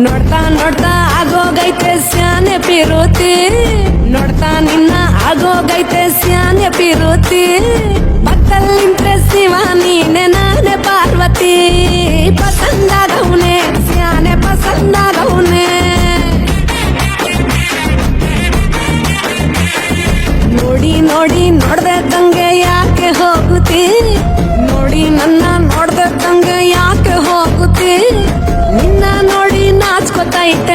ನೋಡ್ತಾ ನೋಡ್ತಾ ಆಗೋಗೈತೆ ಸ್ಯಾನೆ ಪಿರುತಿ, ನೋಡ್ತಾ ನಿನ್ನ ಆಗೋಗೈತೆ ಸ್ಯಾನೆ ಪಿರುತಿ. ಪಕ್ಕಲ್ಲಿಂತ್ರೆ ಶಿವ ನೀನೆ ನಾನೇ ಪಾರ್ವತಿ, ಪಸಂದಾಗವ್ನೆ ಸ್ಯಾನೆ ಪಸಂದಾಗವ್ನೆ. ನೋಡಿ ನೋಡಿ ನೋಡ್ದಂಗೆ ಯಾಕೆ ಹೋಗುತ್ತಿ, ನೋಡಿ ನನ್ನ ನೋಡ್ದಂಗೆ ಯಾಕೆ ಹೋಗುತ್ತಿ. ನಿನ್ನ ನೋಡಿ ನಾಚ್ಕೊತೈತೆ